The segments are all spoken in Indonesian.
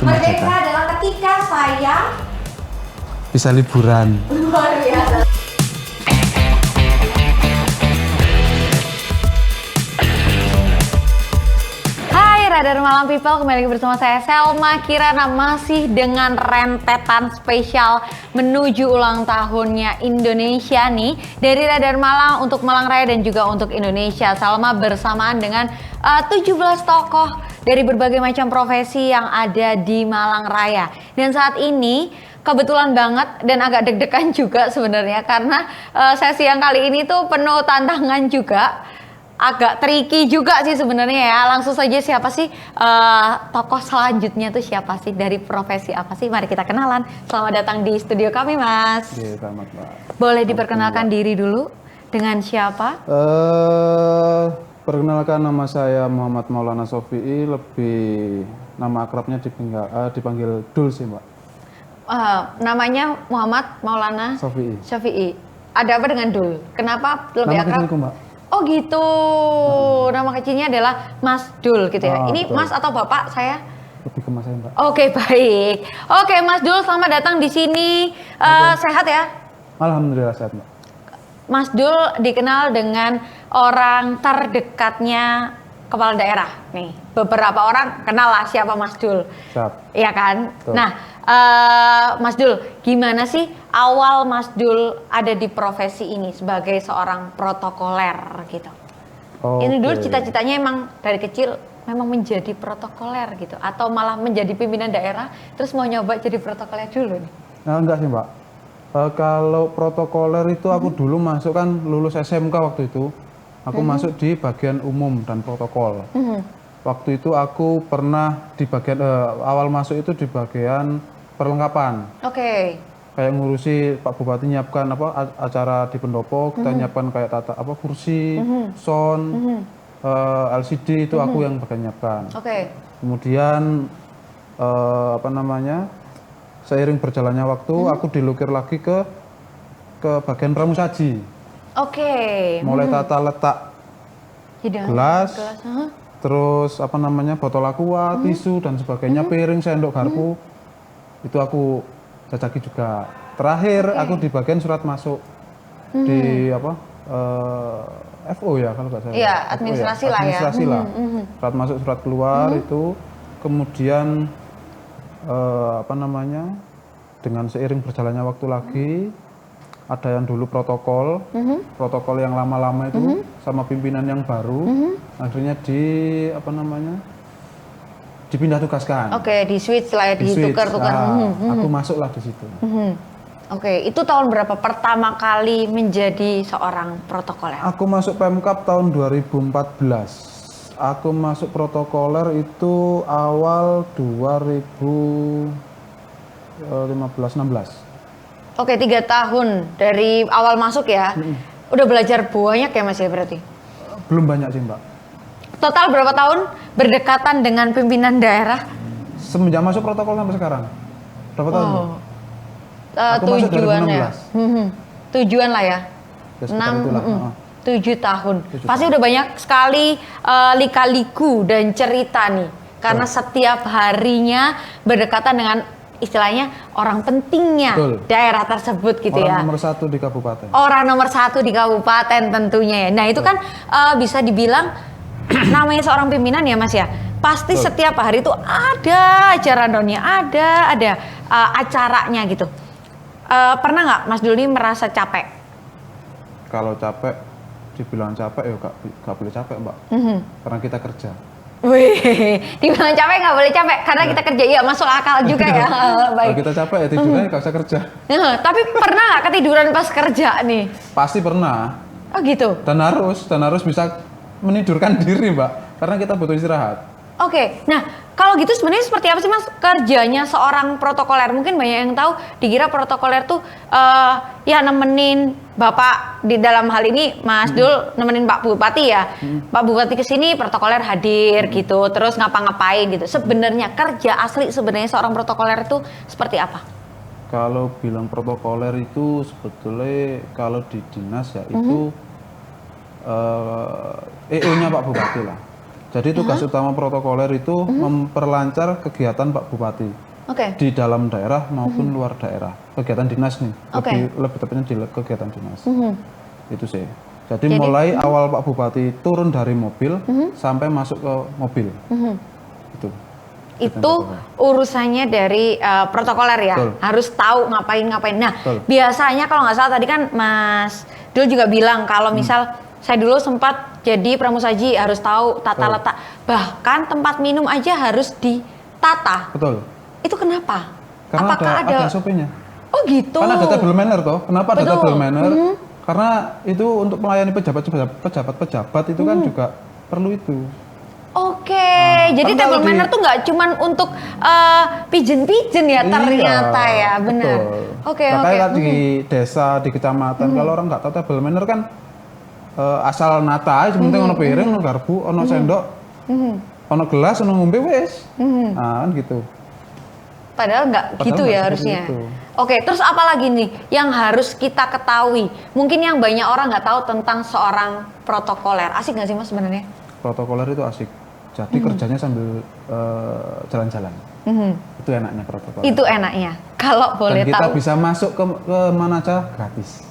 Merdeka adalah ketika saya bisa liburan. luar biasa. Hai Radar Malam People, kembali lagi bersama saya Selma Kirana, masih dengan rentetan spesial menuju ulang tahunnya Indonesia nih, dari Radar Malang untuk Malang Raya dan juga untuk Indonesia. Selma bersamaan dengan 17 tokoh dari berbagai macam profesi yang ada di Malang Raya. Dan saat ini kebetulan banget dan agak deg-degan juga sebenarnya, karena sesi yang kali ini tuh penuh tantangan juga. Agak tricky juga sih sebenarnya ya. Langsung saja, siapa sih tokoh selanjutnya tuh siapa sih, dari profesi apa sih? Mari kita kenalan. Selamat datang di studio kami, Mas. Iya, selamat, Mbak. Boleh diperkenalkan diri dulu dengan siapa? Perkenalkan, nama saya Muhammad Maulana Sofi'i, lebih nama akrabnya dipanggil Dul sih, Mbak. Namanya Muhammad Maulana Sofi'i. Syafi'i. Ada apa dengan Dul? Kenapa lebih Nama akrab? kecilku, Mbak. Oh gitu. Nama kecilnya adalah Mas Dul gitu ya. Ini betul. Mas atau Bapak saya? Lebih ke Mas saya, Mbak. Oke, baik. Oke, Mas Dul, selamat datang di sini. Sehat ya? Alhamdulillah sehat, Mbak. Mas Dul dikenal dengan orang terdekatnya kepala daerah. Nih, beberapa orang kenal lah siapa Mas Dul. Siap. Iya kan? Betul. Nah, Mas Dul, gimana sih awal Mas Dul ada di profesi ini sebagai seorang protokoler gitu? Ini dulu cita-citanya emang dari kecil memang menjadi protokoler gitu, atau malah menjadi pimpinan daerah terus mau nyoba jadi protokoler dulu nih? Nah, enggak sih, Mbak. Kalau protokoler itu aku dulu masuk, kan lulus SMK waktu itu. Aku masuk di bagian umum dan protokol. Waktu itu aku pernah di bagian awal masuk itu di bagian perlengkapan. Oke. Kayak ngurusi Pak Bupati nyiapkan acara di pendopo, kita nyiapkan kayak kursi, sound, LCD, itu aku yang bagian nyiapkan. Oke. Kemudian seiring berjalannya waktu, aku dilukir lagi ke bagian pramusaji. Oke. Mulai tata letak Hidangan, gelas, huh? terus botol aqua, tisu dan sebagainya, piring, sendok, garpu, itu aku jajaki juga. Terakhir aku di bagian surat masuk di FO ya, kalau nggak salah. Iya, administrasi lah ya. Administrasi lah. Surat masuk, surat keluar itu. Kemudian dengan seiring berjalannya waktu lagi, ada yang dulu protokol yang lama-lama itu sama pimpinan yang baru, akhirnya dipindah tugaskan. Oke, di switch lah ya, ditukar-tukar. Aku masuklah di situ. Oke, itu tahun berapa pertama kali menjadi seorang protokoler? Aku masuk Pemkab tahun 2014. Aku masuk protokoler itu awal 2015-16. Oke, 3 tahun dari awal masuk ya. Udah belajar banyak ya Mas ya berarti? Belum banyak sih, Mbak. Total berapa tahun berdekatan dengan pimpinan daerah? Semenjak masuk protokol sampai sekarang. Berapa tahun? Mbak? Aku masuk Tujuannya. 2016. Tujuan lah ya. Ya, sekitar itulah. 7 tahun. 7 Pasti tahun. udah banyak sekali lika-liku dan cerita nih. Karena setiap harinya berdekatan dengan istilahnya orang pentingnya daerah tersebut gitu ya. Orang nomor 1 di kabupaten. Orang nomor 1 di kabupaten tentunya ya. Nah itu kan bisa dibilang namanya seorang pimpinan ya Mas ya. Pasti setiap hari itu ada acara rundownnya, ada acaranya gitu. Pernah nggak Mas Dul ini merasa capek? Kalau capek, dibilang capek ya gak boleh capek, Mbak. Karena kita kerja. Wih, dibilang capek nggak boleh capek karena kita kerja, iya masuk akal juga ya. Baik. Kalau kita capek ya tidurnya gak usah kerja. Tapi pernah nggak ketiduran pas kerja nih? Pasti pernah. Oh gitu. Dan harus bisa menidurkan diri, Mbak. Karena kita butuh istirahat. Oke, nah kalau gitu sebenarnya seperti apa sih Mas kerjanya seorang protokoler? Mungkin banyak yang tahu dikira protokoler tuh ya nemenin Bapak, di dalam hal ini Mas Dul nemenin Pak Bupati ya. Pak Bupati kesini protokoler hadir gitu, terus ngapa-ngapain gitu. Sebenarnya kerja asli sebenarnya seorang protokoler itu seperti apa? Kalau bilang protokoler itu sebetulnya kalau di dinas ya itu EO-nya Pak Bupati lah. Jadi tugas utama protokoler itu memperlancar kegiatan Pak Bupati Oke. di dalam daerah maupun luar daerah. Kegiatan dinas nih, lebih tepatnya di kegiatan dinas. Itu sih. Jadi mulai awal Pak Bupati turun dari mobil sampai masuk ke mobil. Itu urusannya dari protokoler ya. Betul. Harus tahu ngapain. Nah, Betul. biasanya kalau nggak salah tadi kan Mas Dul juga bilang kalau misal saya dulu sempat jadi pramusaji harus tahu tata letak. Bahkan tempat minum aja harus ditata. Betul. Itu kenapa? Karena Apakah ada SOP-nya. Oh gitu. Kan ada table manner toh. Kenapa ada Betul. table manner? Karena itu untuk melayani pejabat-pejabat itu kan juga perlu itu. Oke, jadi kan kalau table manner tuh nggak cuman untuk pigeon-pigeon ya ternyata ya, benar. Betul. Oke. Makanya di desa, di kecamatan kalau orang nggak tahu table manner kan asal nata aja, penting ono piring, ono garpu, ono sendok, ono gelas, ono ngombe wes. Nah, kan gitu. Padahal nggak gitu nggak ya seperti harusnya. itu. Oke, terus apa lagi nih yang harus kita ketahui? Mungkin yang banyak orang nggak tahu tentang seorang protokoler. Asik nggak sih Mas sebenarnya? Protokoler itu asik. Jadi kerjanya sambil jalan-jalan. Itu enaknya protokoler. Itu enaknya. Kalau boleh Dan kita tahu. bisa masuk ke mana aja gratis.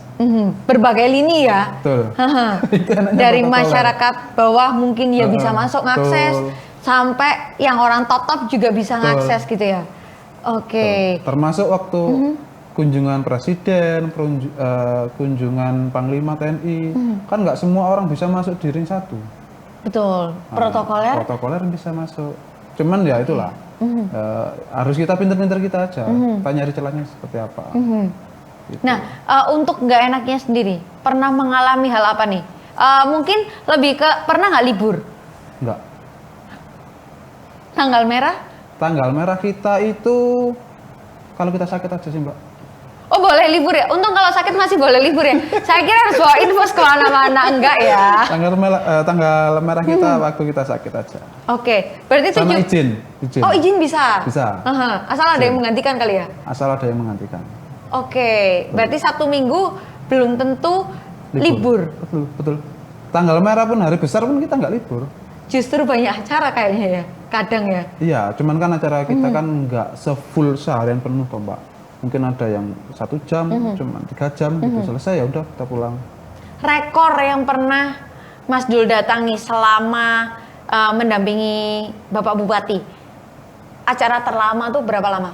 Berbagai lini ya. Betul. Itu enaknya Dari protokoler. masyarakat bawah mungkin ya bisa masuk ngakses, Betul. sampai yang orang top juga bisa Betul. ngakses gitu ya. Oke. Termasuk waktu kunjungan presiden, kunjungan panglima TNI, kan nggak semua orang bisa masuk di ring 1. Betul. Protokoler. Protokoler bisa masuk. Cuman ya itulah. Harus kita pinter-pinter kita aja. Kita nyari celahnya seperti apa. Gitu. Nah, untuk nggak enaknya sendiri, pernah mengalami hal apa nih? Mungkin lebih ke pernah nggak libur? Enggak. Tanggal merah? Tanggal merah kita itu kalau kita sakit aja sih Mbak. Oh boleh libur ya? Untung kalau sakit masih boleh libur ya. Saya kira harus bawa info ke mana-mana, enggak ya? Tanggal merah kita waktu kita sakit aja. Oke, berarti Sama 7. izin. Oh izin bisa? Bisa. Asal ada yang menggantikan kali ya? Asal ada yang menggantikan. Oke, berarti 1 minggu belum tentu libur. Betul. Tanggal merah pun hari besar pun kita nggak libur. Justru banyak acara kayaknya ya, kadang ya. Iya, cuman kan acara kita kan nggak se-full seharian penuh toh Mbak. Mungkin ada yang 1 jam, cuma 3 jam gitu selesai ya udah kita pulang. Rekor yang pernah Mas Dul datangi selama mendampingi Bapak Bupati, acara terlama tuh berapa lama?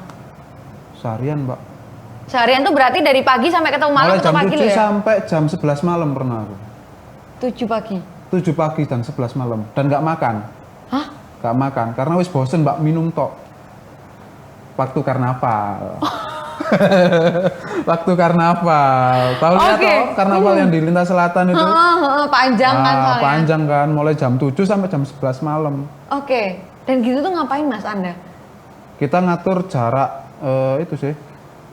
Seharian Mbak. Seharian tuh berarti dari pagi sampai ketemu malam Mulai atau jam pagi 7 lo ya? sampai jam 11 malam pernah aku. 7 pagi. 7 pagi dan 11 malam dan nggak makan. Hah? Nggak makan karena wis bosen Mbak minum tok. Waktu karnaval. Waktu karnaval. Tahu nggak Oke. toh karnaval yang di Lintas Selatan itu? Panjang kan soalnya. Panjang kan, mulai jam 7 sampai jam 11 malam. Oke, dan gitu tuh ngapain Mas Anda? Kita ngatur jarak itu sih.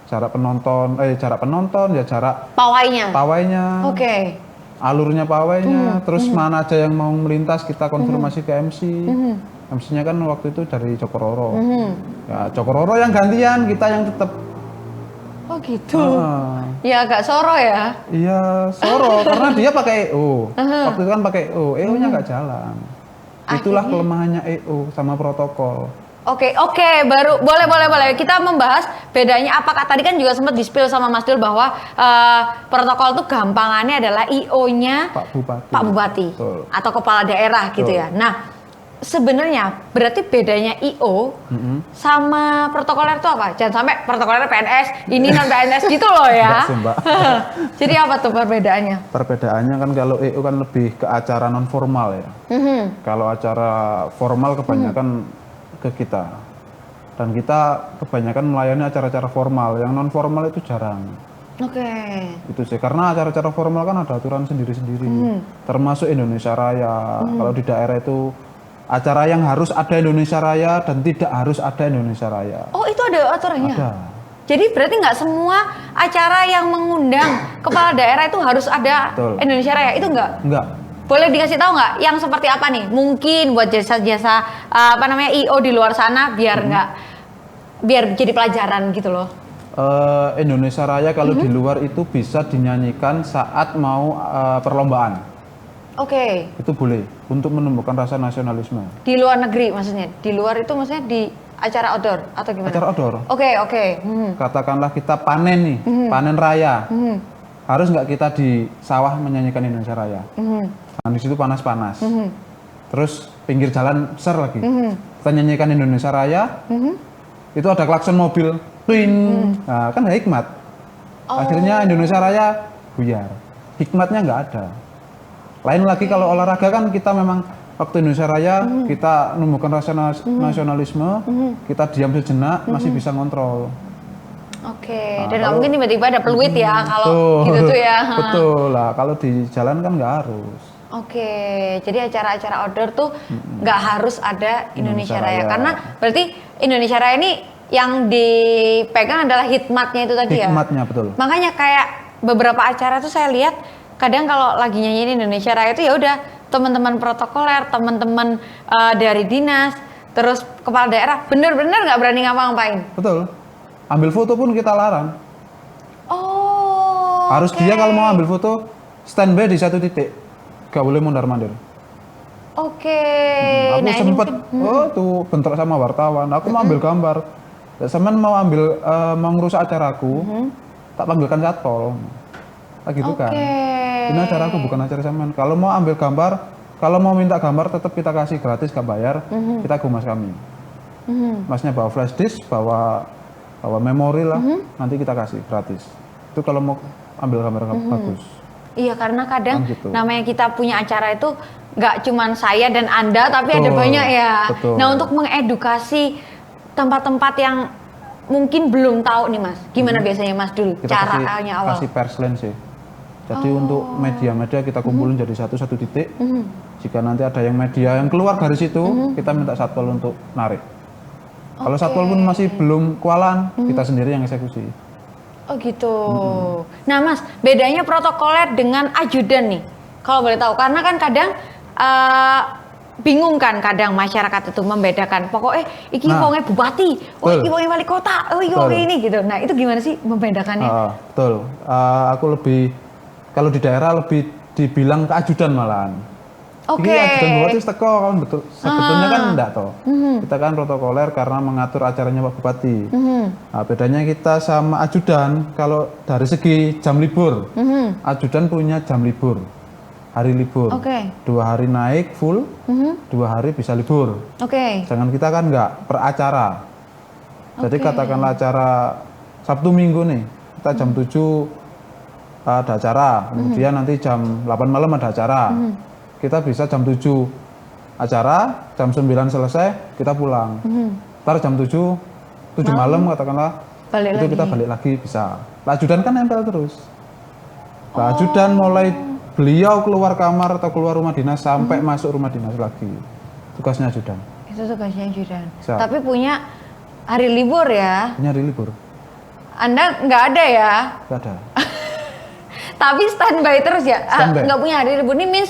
Jarak penonton, ya jarak Pawainya. pawainya. Oke. Alurnya pawainya, terus mana aja yang mau melintas kita konfirmasi ke MC. MC-nya kan waktu itu dari Cokororo. Ya, Cokororo yang gantian, kita yang tetap. Oh gitu. Ya agak soro ya. Iya, Soro karena dia pakai EO. Waktu itu kan pakai EO, EO-nya nggak jalan. Itulah kelemahannya EO sama protokol. Oke, baru boleh. Kita membahas bedanya apakah tadi kan juga sempat di-spill sama Mas Dul bahwa protokol tuh gampangannya adalah IO-nya Pak Bupati Betul. atau kepala daerah gitu ya. Nah, sebenarnya berarti bedanya IO sama protokoler itu apa? Jangan sampai protokoler PNS, ini non PNS gitu loh ya. Enggak sih, Mbak. Jadi apa tuh perbedaannya? Perbedaannya kan kalau EO kan lebih ke acara non formal ya. Kalau acara formal kebanyakan ke kita, dan kita kebanyakan melayani acara-acara formal, yang non formal itu jarang. Oke. Itu sih karena acara-acara formal kan ada aturan sendiri-sendiri, termasuk Indonesia Raya. Kalau di daerah itu acara yang harus ada Indonesia Raya dan tidak harus ada Indonesia Raya. Oh itu ada aturannya? Ada. Jadi berarti nggak semua acara yang mengundang kepala daerah itu harus ada Betul. Indonesia Raya, itu enggak? Enggak. Boleh dikasih tahu nggak yang seperti apa nih? Mungkin buat jasa-jasa IO di luar sana biar biar jadi pelajaran gitu loh. Indonesia Raya kalau di luar itu bisa dinyanyikan saat mau perlombaan. Oke. Itu boleh untuk menumbuhkan rasa nasionalisme. Di luar negeri maksudnya? Di luar itu maksudnya di acara outdoor atau gimana? Acara outdoor. Oke. Katakanlah kita panen nih, panen raya. Harus nggak kita di sawah menyanyikan Indonesia Raya? Nah, di situ panas-panas. Terus pinggir jalan besar lagi. Kita nyanyikan Indonesia Raya. Itu ada klakson mobil. Twin. Nah, kan hikmat. Akhirnya Indonesia Raya buyar. Hikmatnya nggak ada. Lain lagi kalau olahraga kan kita memang waktu Indonesia Raya kita menumbuhkan rasa nasionalisme, kita diam sejenak masih bisa ngontrol. Oke, dan nggak mungkin tiba-tiba ada peluit ya kalau gitu tuh ya. Betul lah, kalau di jalan kan nggak harus. Oke, jadi acara-acara outdoor tuh nggak harus ada Indonesia Raya. Karena berarti Indonesia Raya ini yang dipegang adalah hikmatnya itu tadi ya? Hikmatnya, betul. Makanya kayak beberapa acara tuh saya lihat kadang kalau lagi nyanyiin Indonesia Raya itu ya udah teman-teman protokoler, teman-teman dari dinas, terus kepala daerah bener-bener nggak berani ngapa-ngapain. Betul. Ambil foto pun kita larang. Oh. Harus dia kalau mau ambil foto standby di satu titik, gak boleh mondar-mandir. Oke. Aku sempet, tuh bentrok sama wartawan. Aku mau ambil gambar. Semen mau ambil mau ngerusak acaraku, tak panggilkan satpol. Gitu kan. Ini acaraku bukan acara semen. Kalau mau ambil gambar, kalau mau minta gambar tetap kita kasih gratis, gak bayar. Kita ke mas kami. Masnya bawa flash disk, bawa memori lah, nanti kita kasih gratis. Itu kalau mau ambil gambar bagus. Iya, karena kadang gitu. namanya kita punya acara itu nggak cuman saya dan Anda, tapi ada banyak ya. Betul. Nah, untuk mengedukasi tempat-tempat yang mungkin belum tahu nih Mas, gimana biasanya Mas dulu kita caranya awal? Kasih pers lane sih. Jadi untuk media-media kita kumpulin jadi satu titik. Jika nanti ada yang media yang keluar dari situ, kita minta satpol untuk narik. Kalau satpol pun masih belum kualan, kita sendiri yang eksekusi. Oh gitu. Nah Mas, bedanya protokoler dengan ajudan nih, kalau boleh tahu, karena kan kadang bingung kan kadang masyarakat itu membedakan. Pokoknya iki wonge bupati, iki wonge wali kota, iki wonge ini gitu. Nah itu gimana sih membedakannya? Betul. Aku lebih kalau di daerah lebih dibilang keajudan malahan. Oke. Ini ajudan bupati teko kan betul. Sebetulnya kan enggak toh. Kita kan protokoler karena mengatur acaranya Pak Bupati. Nah, bedanya kita sama ajudan kalau dari segi jam libur. Ajudan punya jam libur. Hari libur. 2 hari naik full, 2 hari bisa libur. Jangan kita kan enggak per acara. Jadi katakanlah acara Sabtu Minggu nih, kita jam 7 ada acara, kemudian nanti jam 8 malam ada acara. Kita bisa jam 7 acara, jam 9 selesai, kita pulang. Ntar jam 7 malam katakanlah, itu kita balik lagi bisa. Ajudan kan nempel terus. Ajudan mulai beliau keluar kamar atau keluar rumah dinas sampai masuk rumah dinas lagi. Tugasnya ajudan. Itu tugasnya ajudan. Tapi punya hari libur ya? Punya hari libur. Anda nggak ada ya? Nggak ada. Tapi standby terus ya? Nggak punya hari libur, ini means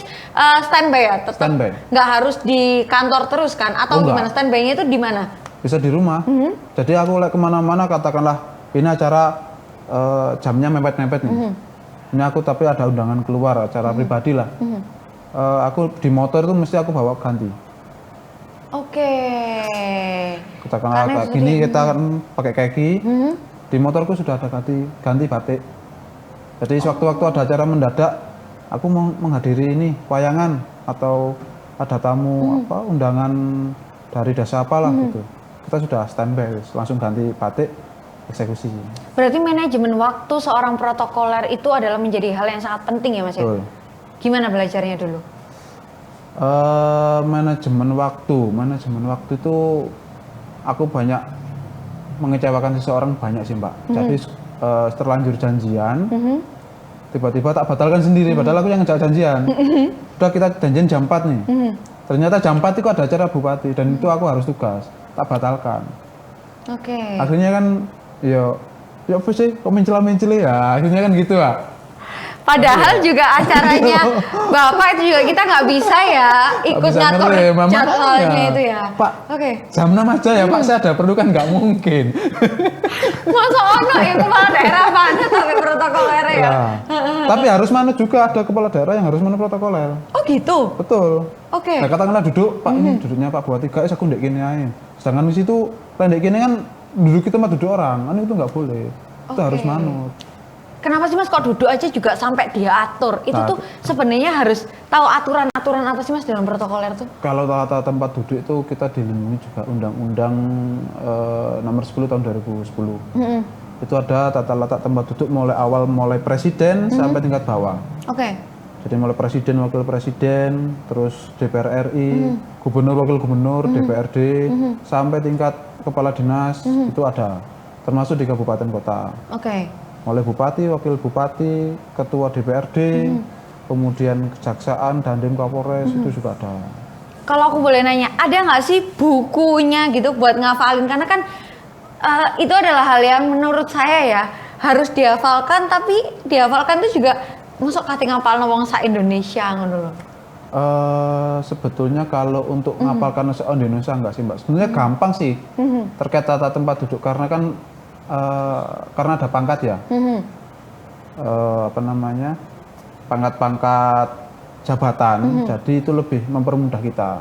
standby ya? Tetap standby. Nggak harus di kantor terus kan? Atau gimana? Standby-nya itu di mana? Bisa di rumah. Jadi aku kemana-mana katakanlah ini acara jamnya mepet-mepet nih. Ini aku tapi ada undangan keluar, acara pribadi lah. Aku di motor itu mesti aku bawa ganti. Katakanlah kayak gini kita kan pakai kaki. Di motorku sudah ada ganti batik. Jadi sewaktu-waktu ada acara mendadak, aku mau menghadiri ini wayangan atau ada tamu undangan dari desa apalah gitu. Kita sudah standby, langsung ganti batik, eksekusi. Berarti manajemen waktu seorang protokoler itu adalah menjadi hal yang sangat penting ya Mas? Betul. Gimana belajarnya dulu? Manajemen waktu itu aku banyak mengecewakan seseorang banyak sih Mbak. Jadi terlanjur janjian, tiba-tiba tak batalkan sendiri, padahal aku yang ngejak janjian. Udah kita janjian jam 4 nih, ternyata jam 4 itu ada acara bupati, dan itu aku harus tugas, tak batalkan. Akhirnya kan, ya apa sih, kok mencela-mencela ya, akhirnya kan gitu lah. Padahal juga acaranya Bapak itu juga kita nggak bisa ya ikut ngatur jadwalnya itu ya. Pak, jam 6 aja ya Pak, saya ada perlu kan nggak mungkin. Masa ono ya kepala daerah Pak, tapi protokoler ya. Tapi harus manut juga, ada kepala daerah yang harus manut protokoler. Oh gitu. Betul. Oke. Nah, katakanlah duduk, Pak ini duduknya Pak Bupati, guys aku ndek kene ae. Sedangkan di situ ndek kene kan duduk itu mah duduk orang, kan itu nggak boleh. Itu harus manut. Kenapa sih Mas kok duduk aja juga sampai dia atur? Itu tuh sebenarnya harus tahu aturan-aturan apa sih Mas dalam protokoler tuh? Kalau tata tempat duduk itu kita dilindungi juga Undang-Undang Nomor 10 tahun 2010. Itu ada tata letak tempat duduk mulai presiden sampai tingkat bawah. Oke. Jadi mulai presiden, wakil presiden, terus DPR RI, gubernur, wakil gubernur, DPRD, sampai tingkat kepala dinas itu ada, termasuk di kabupaten kota. Oke. Mulai bupati, wakil bupati, ketua DPRD, kemudian kejaksaan, dandim Kapolres itu juga ada. Kalau aku boleh nanya, ada nggak sih bukunya gitu buat ngafalin? Karena kan itu adalah hal yang menurut saya ya harus dihafalkan, tapi dihafalkan itu juga masuk kate ngapal wong sak Indonesia ngono lho. Sebetulnya kalau untuk ngapalkan soal Indonesia enggak sih Mbak. Sebenarnya gampang sih terkait tata tempat duduk karena kan karena ada pangkat ya. Apa namanya? Pangkat-pangkat jabatan. Jadi itu lebih mempermudah kita.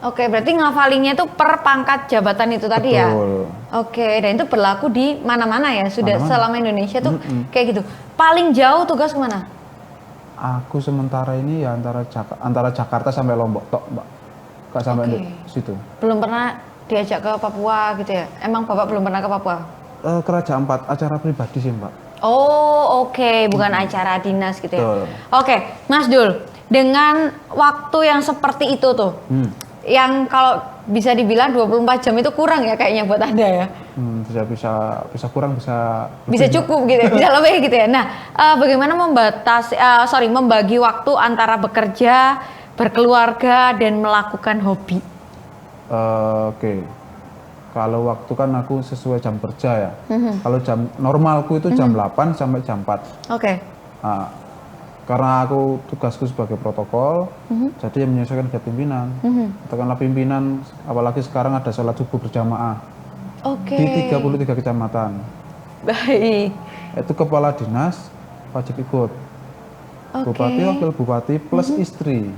Oke, berarti ngafalinnya itu per pangkat jabatan itu tadi ya? Betul. Oke, dan itu berlaku di mana-mana ya? Sudah selama Indonesia tuh kayak gitu. Paling jauh tugas kemana? Aku sementara ini ya antara Jakarta sampai Lombok tok, Mbak. Gak sampai di situ. Belum pernah diajak ke Papua gitu ya? Emang Bapak belum pernah ke Papua? Raja Ampat, acara pribadi sih, Mbak. Oh, oke. Bukan acara dinas gitu ya? Betul. Oke, Mas Dul, dengan waktu yang seperti itu tuh, yang kalau bisa dibilang 24 jam itu kurang ya kayaknya buat Anda ya? Bisa kurang, bisa cukup gitu ya, bisa lebih gitu ya. Nah, bagaimana membagi waktu antara bekerja, berkeluarga, dan melakukan hobi? Oke. Kalau waktu kan aku sesuai jam kerja ya. Kalau jam normalku itu jam 8 sampai jam 4. Oke. Nah, karena aku tugasku sebagai protokol, jadi yang menyesuaikan dengan pimpinan. Katakanlah pimpinan, apalagi sekarang ada sholat subuh berjamaah di 33 kecamatan. Baik. Itu kepala dinas wajib ikut. Bupati, wakil bupati plus istri.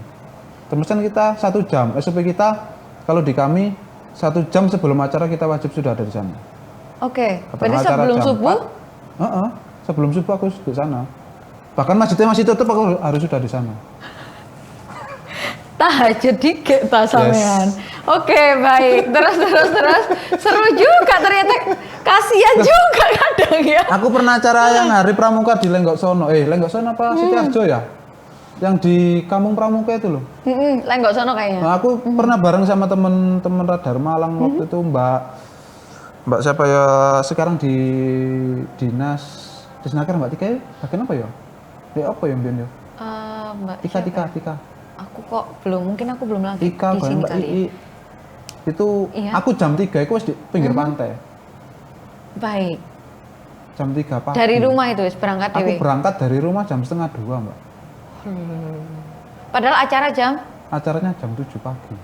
Terus kan kita 1 jam. SOP kita kalau di kami 1 jam sebelum acara kita wajib sudah ada di sana. Oke. Berarti sebelum subuh? Sebelum subuh aku di sana. Bahkan masjidnya masih tutup, aku harus sudah di sana. Tahajud dikit ta sampean. Oke, baik. Terus. Seru juga ternyata. Kasihan juga kadang ya. Aku pernah acara yang hari pramuka di Lenggok Sono. Lenggok Sono apa Sitiarjo ya? Yang di Kampung Pramuka itu loh. Lenggok Sono kayaknya. Nah, aku pernah bareng sama temen-temen Radar Malang waktu itu Mbak siapa ya sekarang di dinas Disnaker Mbak Tika ya? Bagian apa ya? Dia apa yang biar ya? Mbak Tika. Aku kok mungkin aku belum lagi Tika, di sini Mbak kali. Itu aku jam 3 itu di pinggir pantai. Baik. Jam 3 pagi. Dari rumah itu berangkat dewe. Aku berangkat dari rumah jam 1:30, Mbak. Padahal acaranya jam 7 pagi.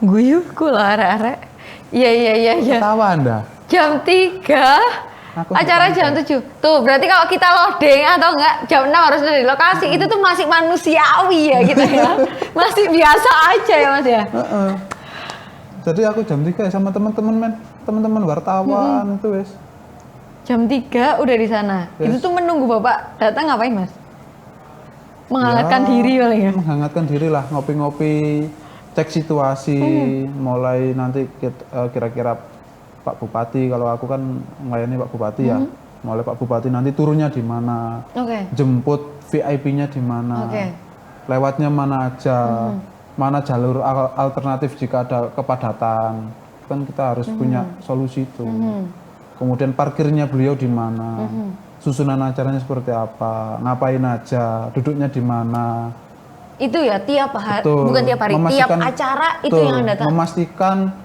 Guyuhku lah arek-arek. Iya. Ketawa Anda. Jam 3. Acara jam 7. Tuh, berarti kalau kita loading atau enggak jam 6 harus ada di lokasi. Itu tuh masih manusiawi ya gitu ya. Masih biasa aja ya Mas ya. Jadi aku jam 3 sama teman-teman wartawan itu wes. Jam 3 udah di sana. Itu tuh menunggu Bapak datang ngapain Mas? Menghangatkan diri paling ya. Menghangatkan diri lah, ngopi-ngopi, cek situasi, mulai nanti kira-kira Pak Bupati, kalau aku kan melayani Pak Bupati ya. Mulai Pak Bupati nanti turunnya di mana, jemput VIP-nya di mana, lewatnya mana aja, mana jalur alternatif jika ada kepadatan, kan kita harus punya solusi itu. Kemudian parkirnya beliau di mana, susunan acaranya seperti apa, ngapain aja, duduknya di mana. Itu ya tiap hari, bukan tiap hari, tiap acara itu yang Anda tahu. Memastikan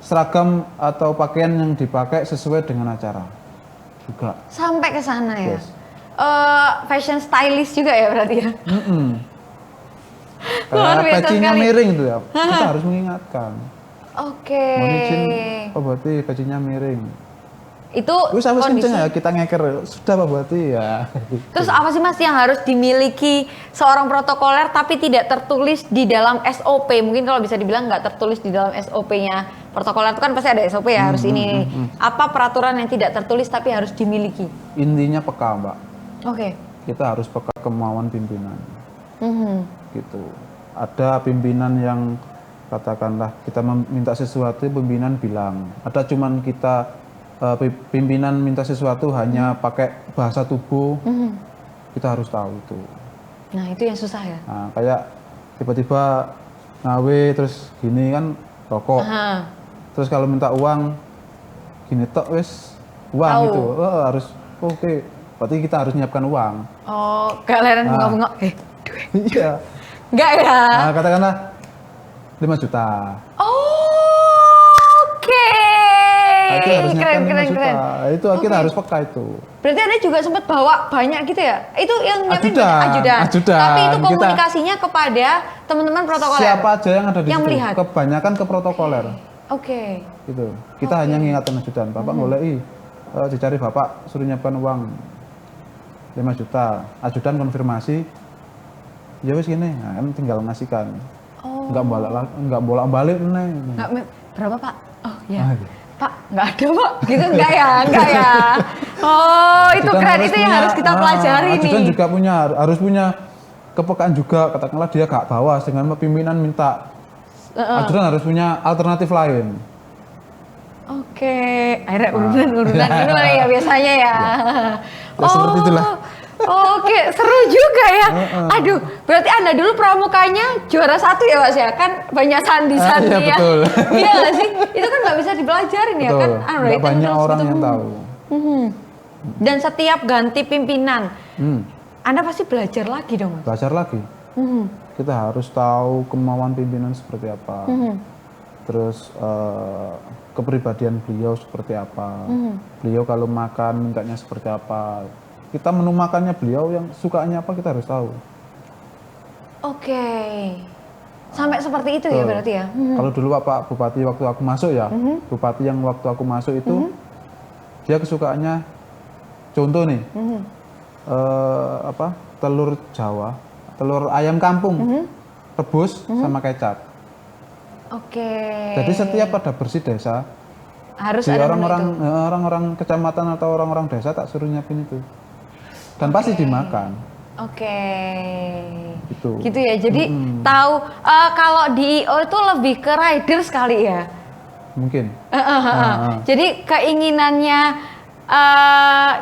seragam atau pakaian yang dipakai sesuai dengan acara juga. Sampai ke sana ya. Fashion stylist juga ya berarti ya. Pecinya miring itu ya. Kita harus mengingatkan. Oke. Mohon izin, berarti pecinya miring. Itu Wis wis kondisi. kenceng ya kita ngeker. Sudah Pak Bupati ya. Terus apa sih Mas yang harus dimiliki seorang protokoler tapi tidak tertulis di dalam SOP? Mungkin kalau bisa dibilang nggak tertulis di dalam SOP-nya. Protokoler itu kan pasti ada SOP ya, harus ini. Apa peraturan yang tidak tertulis tapi harus dimiliki? Intinya peka, Mbak. Oke. Kita harus peka kemauan pimpinan. Mhm. Gitu. Ada pimpinan yang katakanlah kita meminta sesuatu, pimpinan bilang. Ada cuman kita pimpinan minta sesuatu hanya pakai bahasa tubuh. Kita harus tahu itu. Nah itu yang susah ya. Nah, kayak tiba-tiba ngawe terus gini kan rokok. Aha. Terus kalau minta uang gini tok wis uang Tahu. itu. Harus oke. Berarti kita harus nyiapkan uang. Oh, gak leren bengok-bengok. Duit. Iya. Enggak ya? Nah, katakanlah 5 juta. Oke. Nah, itu harus nyiapkan 5 juta. Keren. Itu kita harus peka itu. Berarti Anda juga sempat bawa banyak gitu ya? Itu yang nyiapin Ajudan. Tapi itu Kita- komunikasinya kepada teman-teman protokoler. Siapa aja yang ada di Yang situ? melihat? Kebanyakan ke protokoler. Oke. Gitu. Kita hanya ngingatin ajudan. Bapak ngolei, dicari bapak suruh nyiapkan uang 5 juta. Ajudan konfirmasi. Ya wis gini, nah, kan tinggal ngasihkan. Oh. Enggak bolak-balik nih. Berapa Pak? Oh ya. Ah, iya. Pak, nggak ada Pak. Gitu enggak ya? Enggak ya. Oh, itu Ajudan keren. harus Itu yang punya- harus kita pelajari Ajudan nih. juga harus punya kepekaan juga. Katakanlah dia gak bawas dengan pimpinan minta. Ajudan harus punya alternatif lain. Oke, akhirnya urunan gimana ya biasanya ya? Ya, seperti itulah. Oke, seru juga ya. Aduh, berarti Anda dulu pramukanya juara 1 ya Mas ya? Kan banyak sandi-sandi Iya, ya. betul. Iya nggak sih? Itu kan nggak bisa dipelajarin ya Betul. kan? Nggak banyak orang yang tahu. Dan setiap ganti pimpinan, Hmm, Anda pasti belajar lagi dong Mas? belajar lagi. Mhm. Kita harus tahu kemauan pimpinan seperti apa. Terus kepribadian beliau seperti apa. Beliau kalau makan mintanya seperti apa. Kita menu makannya beliau yang sukanya apa kita harus tahu. Oke. Sampai seperti itu ya Betul. berarti ya? Kalau dulu Pak Bupati waktu aku masuk ya, Bupati yang waktu aku masuk itu dia kesukaannya contoh nih, telur Jawa, telur ayam kampung, rebus sama kecap. Oke. Jadi setiap ada bersih desa, Harus di ada menu orang-orang kecamatan atau orang-orang desa tak suruh nyiapin itu, dan pasti dimakan. Oke. Gitu. Gitu ya. Jadi tahu kalau di IO itu lebih ke riders kali ya. Mungkin. Jadi keinginannya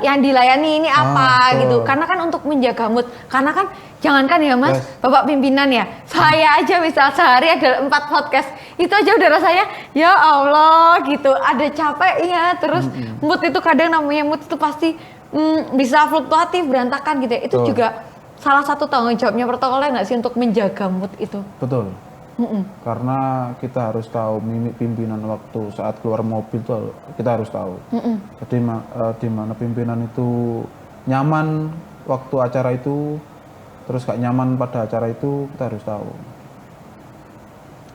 yang dilayani ini apa betul. gitu. Karena kan untuk menjaga mood. Karena kan jangankan ya Mas, Yes. Bapak pimpinan ya. Saya aja misal sehari ada 4 podcast. Itu aja udah rasanya ya Allah gitu. Ada capeknya terus mood itu kadang namanya mood itu pasti bisa fluktuatif, berantakan gitu ya. Itu Betul. juga salah satu tanggung jawabnya protokoler nggak sih untuk menjaga mood itu? Betul. Karena kita harus tahu mimik pimpinan waktu saat keluar mobil tuh kita harus tahu. Jadi di mana pimpinan itu nyaman waktu acara itu, terus gak nyaman pada acara itu kita harus tahu.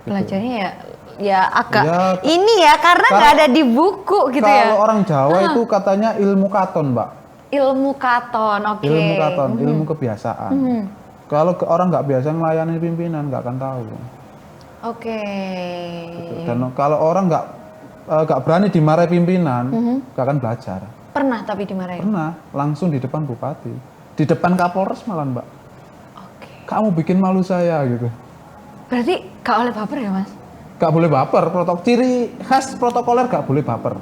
Belajarnya ya agak Ya, ini ya karena nggak ada di buku gitu ya. Kalau orang Jawa itu katanya ilmu katon, Mbak. Ilmu katon, oke. Ilmu katon, ilmu kebiasaan. Kalau orang nggak biasa melayani pimpinan nggak akan tahu. Oke. Dan kalau orang nggak berani dimarahi pimpinan, nggak akan belajar. Pernah tapi dimarahin. Pernah, langsung di depan bupati, di depan Kapolres malah Mbak. Oke. Kamu bikin malu saya gitu. Berarti gak oleh baper ya Mas? Gak boleh baper, ciri khas protokoler gak boleh baper.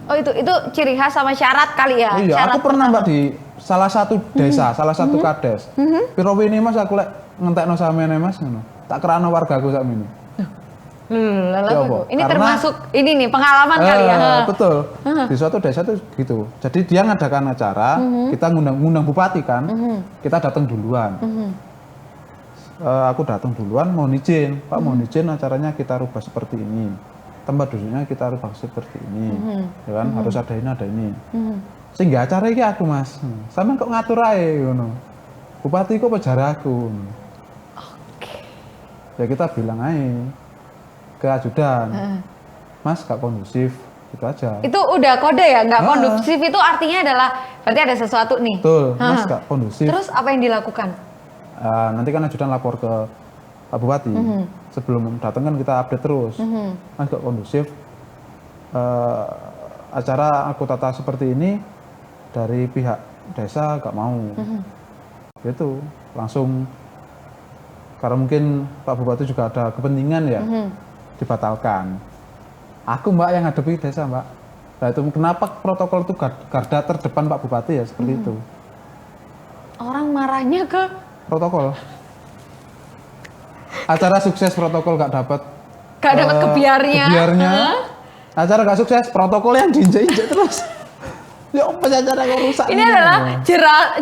Oh itu ciri khas sama syarat kali ya? Iya, Syarat aku pernah pertama. Mbak di salah satu desa, salah satu kades. Piro ini Mas aku lek ngentekno sampeyan Mas ngono. Tak kerana wargaku sak ini. Lalu Ya, apa? Bo? Ini Karena- termasuk ini nih pengalaman kali ya? Betul. Di suatu desa tuh gitu. Jadi dia ngadakan acara, kita ngundang bupati kan. Kita datang duluan. Aku datang duluan, mohon izin, Pak, mohon izin acaranya kita rubah seperti ini. Tempat duduknya kita rubah seperti ini, ya kan? Harus ada ini, ada ini. Sehingga acara ini aku Mas, sama kok ngatur aja, ngono. Bupati kok pejar aku. Ya kita bilang aja ke ajudan, Mas gak kondusif, Itu aja. Itu udah kode ya, nggak kondusif itu artinya adalah berarti ada sesuatu nih. Betul, Mas nggak kondusif. Terus apa yang dilakukan? Nanti kan ajudan lapor ke Pak Bupati. Sebelum datang kan kita update terus. Mas nggak kondusif. Acara aku tata seperti ini dari pihak desa nggak mau. Gitu, langsung karena mungkin Pak Bupati juga ada kepentingan ya, dibatalkan. Aku Mbak yang ngadepi desa Mbak. Nah itu kenapa protokol itu garda terdepan Pak Bupati ya seperti itu. Orang marahnya ke Protokol. Acara sukses protokol gak dapat kebiarnya. Acara gak sukses protokol yang diinjek-injek terus. Ya apa acara yang rusak Ini adalah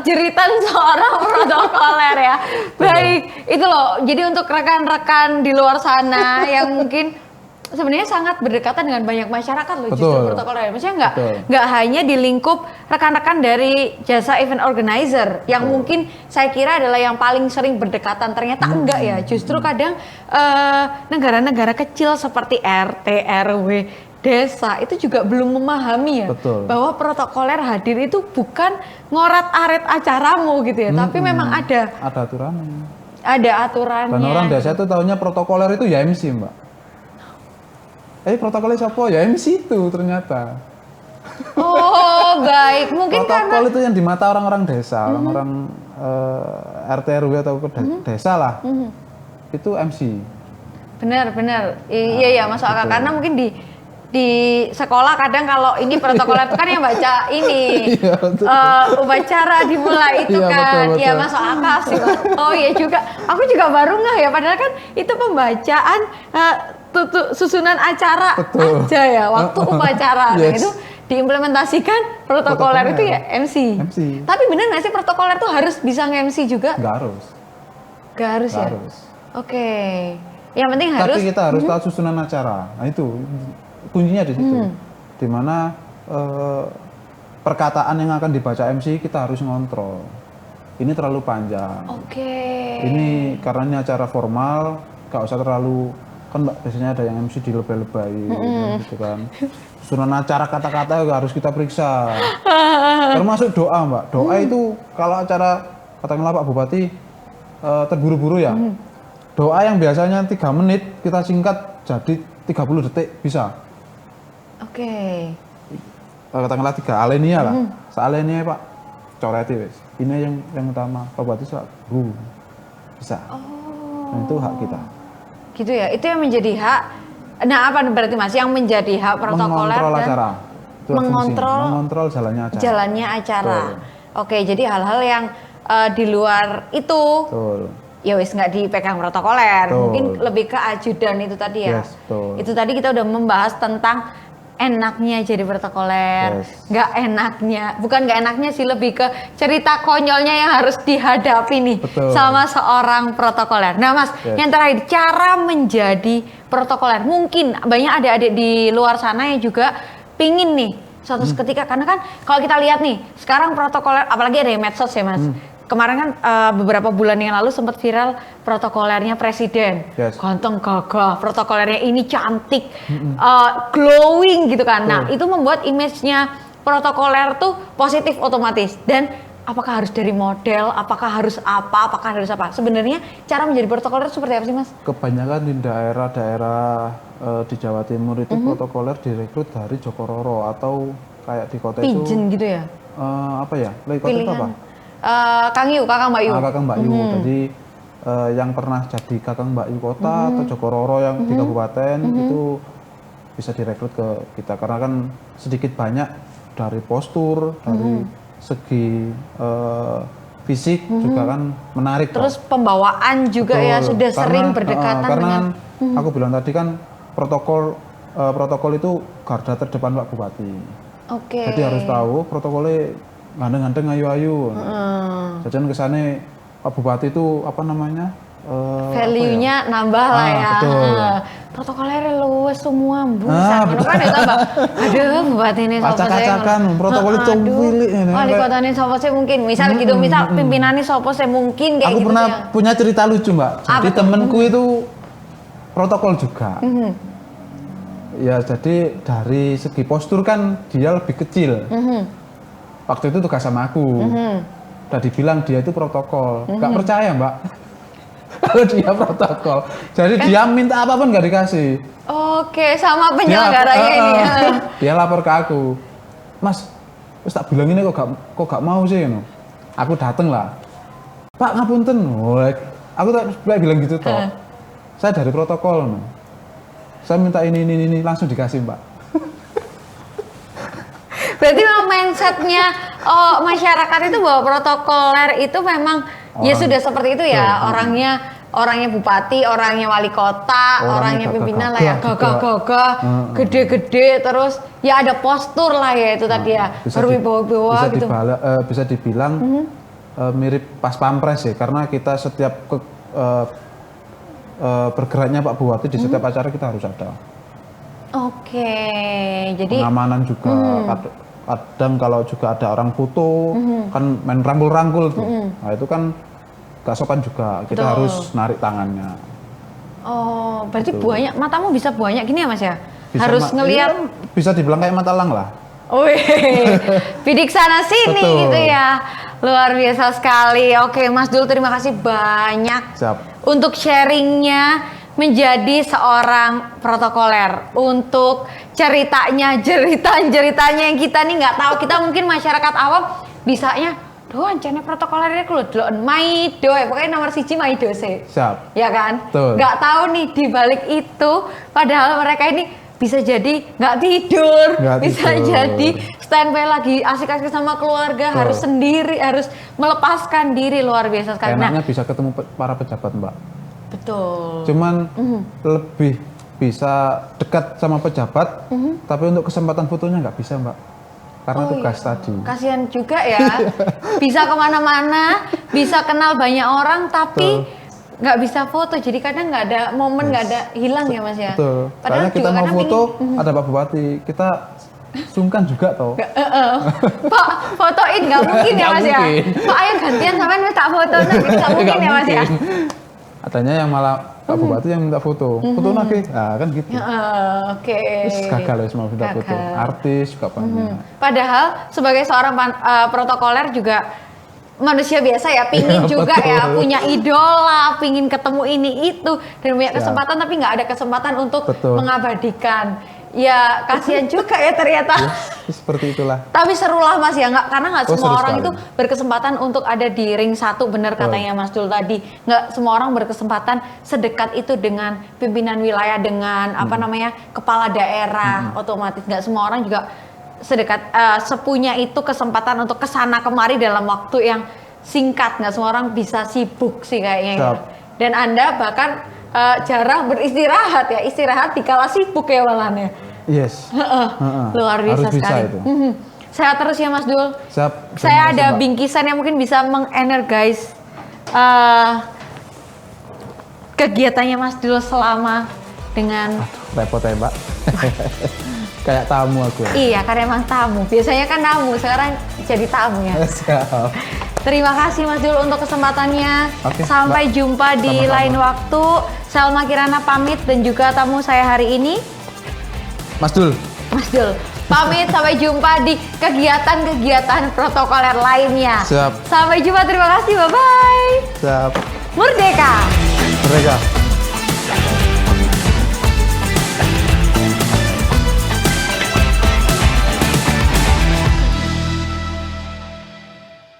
jeritan seorang protokoler ya. Baik, itu loh. Jadi untuk rekan-rekan di luar sana yang mungkin sebenarnya sangat berdekatan dengan banyak masyarakat loh justru protokoler. Maksudnya nggak hanya di lingkup rekan-rekan dari jasa event organizer yang mungkin saya kira adalah yang paling sering berdekatan. Ternyata enggak ya. Justru kadang negara-negara kecil seperti RT, RW, desa itu juga belum memahami ya bahwa protokoler hadir itu bukan ngorat-aret acaramu gitu ya, tapi memang ada aturannya. Ada aturannya. Dan orang desa itu taunya protokoler itu ya MC Mbak. Protokolnya siapa? Ya MC itu ternyata. Oh baik, mungkin protokol itu yang di mata orang-orang desa, orang-orang RT RW atau desa lah, itu MC. Benar. Iya masuk akal karena mungkin di sekolah kadang kalau ini protokoler itu kan yang baca ini upacara dimulai itu kan, betul. Ya masuk akal sih. Oh iya juga, aku juga baru nggak ya, padahal kan itu pembacaan susunan acara aja ya waktu upacara. Nah, itu diimplementasikan protokoler itu ya MC. Tapi bener nggak sih protokoler tuh harus bisa nge-MC juga? Nggak harus. Nggak harus ya? Oke. Yang penting harus. Tapi kita harus tahu susunan acara. Nah itu kuncinya di situ. Dimana perkataan yang akan dibaca MC kita harus ngontrol. Ini terlalu panjang. Ini karena ini acara formal, nggak usah terlalu, kan Mbak biasanya ada yang MC dilebay-lebay gitu kan. Susunan acara kata-kata harus kita periksa. Termasuk doa Mbak. Doa itu kalau acara katakanlah Pak Bupati terburu-buru ya. Doa yang biasanya 3 menit kita singkat jadi 30 detik bisa. Katakanlah 3 alenia lah. Sealenia Pak coreti wis. Ini yang utama. Pak Bupati bisa. Nah, itu hak kita. Gitu ya, itu yang menjadi hak. Nah apa berarti Mas yang menjadi hak protokoler mengontrol acara. Mengontrol jalannya acara. Oke, jadi hal-hal yang di luar itu ya wis nggak dipegang protokoler. Mungkin lebih ke ajudan itu tadi ya. Itu tadi kita udah membahas tentang enaknya jadi protokoler, nggak enaknya, bukan nggak enaknya sih, lebih ke cerita konyolnya yang harus dihadapi nih sama seorang protokoler. Nah Mas, yang terakhir cara menjadi protokoler. Mungkin banyak adik-adik di luar sana yang juga pingin nih suatu ketika, karena kan kalau kita lihat nih sekarang protokoler, apalagi ada yang medsos ya Mas. Kemarin kan beberapa bulan yang lalu sempat viral protokolernya presiden, ganteng gagah, protokolernya ini cantik, glowing gitu kan. Nah itu membuat image-nya protokoler tuh positif otomatis. Dan apakah harus dari model, apakah harus apa? Sebenarnya cara menjadi protokoler seperti apa sih Mas? Kebanyakan di daerah-daerah di Jawa Timur itu protokoler direkrut dari Joko Roro atau kayak di kota itu. Pijen gitu ya? Apa ya? Kota itu apa? Kakang Mbak Yu. Kakang Mbak Yu. Jadi yang pernah jadi Kakang Mbak Yu kota atau Joko Roro yang di kabupaten itu bisa direkrut ke kita, karena kan sedikit banyak dari postur, dari segi fisik juga kan menarik. Terus pembawaan juga ya sudah sering berdekatan karena dengan. Aku bilang tadi kan protokol itu garda terdepan Pak Bupati. Jadi harus tahu protokolnya gandeng-gandeng ayu-ayu. Jajan kesane Pak Bupati itu apa namanya? Value-nya nambah lah ya. Protokolnya luwes semua busa. Kan ya tambah. Aduh, Bupati ini sapa sih? Acak-acakan protokol itu cilik ini. Wali kotane sapa sih mungkin. Misal gitu, misal pimpinannya sapa sih mungkin kayak Aku gitu. pernah punya cerita lucu, Mbak. Jadi temenku itu protokol juga. Ya jadi dari segi postur kan dia lebih kecil. Waktu itu tugas sama aku. Udah dibilang dia itu protokol. Gak percaya Mbak. Kalau dia protokol. Jadi dia minta apapun gak dikasih. Oke, sama penyelenggaranya ini ya. Dia lapor ke aku. Mas, terus tak bilang ini kok gak mau sih. You know? Aku dateng lah. Pak ngapunten. Aku tak bilang gitu toh. Saya dari protokol. No. Saya minta ini langsung dikasih Mbak. Berarti memang mindsetnya masyarakat itu bahwa protokoler itu memang ya sudah seperti itu ya. Orangnya bupati, orangnya wali kota, orangnya pimpinan lah ya, gagah-gagah, gede-gede, terus ya ada postur lah ya itu tadi ya, berwibawa gitu. Bisa dibilang mirip pas pampres ya, karena kita setiap bergeraknya Pak Bupati di setiap acara kita harus ada. Oke, jadi pengamanan juga. Kadang kalau juga ada orang foto kan main rangkul-rangkul tuh. Nah itu kan gak sopan juga, kita harus narik tangannya. Oh, berarti banyak, matamu bisa banyak gini ya Mas ya? Harus ngelihat. Iya, bisa dibilang kayak mata elang lah. Wih, bidik sana sini gitu ya. Luar biasa sekali. Oke, Mas Dul, terima kasih banyak. Siap. Untuk sharingnya menjadi seorang protokoler, untuk ceritanya yang kita nih nggak tahu. Kita mungkin masyarakat awam bisanya doan channel protokolernya kulo doan Maido ya, pokoknya nomor 1 Maido sih. Siap. Ya kan? Betul. Nggak tahu nih di balik itu padahal mereka ini bisa jadi nggak tidur, bisa jadi standby lagi asik-asik sama keluarga, harus sendiri, harus melepaskan diri, luar biasa sekali. Enaknya bisa ketemu para pejabat Mbak. Betul. Cuman lebih bisa dekat sama pejabat, tapi untuk kesempatan fotonya nggak bisa Mbak, karena tugas tadi. Kasihan juga ya, bisa kemana-mana, bisa kenal banyak orang, tapi nggak bisa foto, jadi kadang nggak ada momen, nggak ada hilang ya Mas ya. Betul. Padahal kita mau foto, ada Pak Bupati, kita sungkan juga toh. Pak, fotoin nggak mungkin ya Mas ya. Pak ayo gantian sampean tak foto, nggak mungkin ya Mas ya. Adanya yang malah Pak Bupati yang minta foto, foto lagi, nah kan gitu. Oke. Gagal ya semua minta foto, artis juga banyak. Padahal sebagai seorang protokoler juga manusia biasa ya, pingin juga ya punya idola, pingin ketemu ini itu dan punya kesempatan, tapi nggak ada kesempatan untuk mengabadikan. Ya kasihan juga ya ternyata. Ya, seperti itulah. Tapi seru lah Mas ya, karena nggak semua orang itu berkesempatan untuk ada di ring 1, bener katanya Mas Dul tadi. Nggak semua orang berkesempatan sedekat itu dengan pimpinan wilayah, dengan apa namanya kepala daerah. Otomatis nggak semua orang juga sedekat sepunya itu kesempatan untuk kesana kemari dalam waktu yang singkat. Nggak semua orang bisa sibuk sih kayaknya. Dan Anda bahkan jarang beristirahat ya, istirahat dikala sibuk ya malah. Yes. Luar biasa sekali. Sehat terus ya Mas Dul. Siap. Saya ada bingkisan yang mungkin bisa mengenergize kegiatannya Mas Dul selama dengan. Repot ya Mbak. Kayak tamu aku. Iya, karena emang tamu. Biasanya kan tamu, sekarang jadi tamu ya. Siap. Terima kasih Mas Dul untuk kesempatannya. Sampai jumpa di lain waktu. Selma Kirana pamit dan juga tamu saya hari ini Mas Dul. Pamit, sampai jumpa di kegiatan-kegiatan protokoler lainnya. Siap. Sampai jumpa, terima kasih, bye-bye. Siap. Merdeka.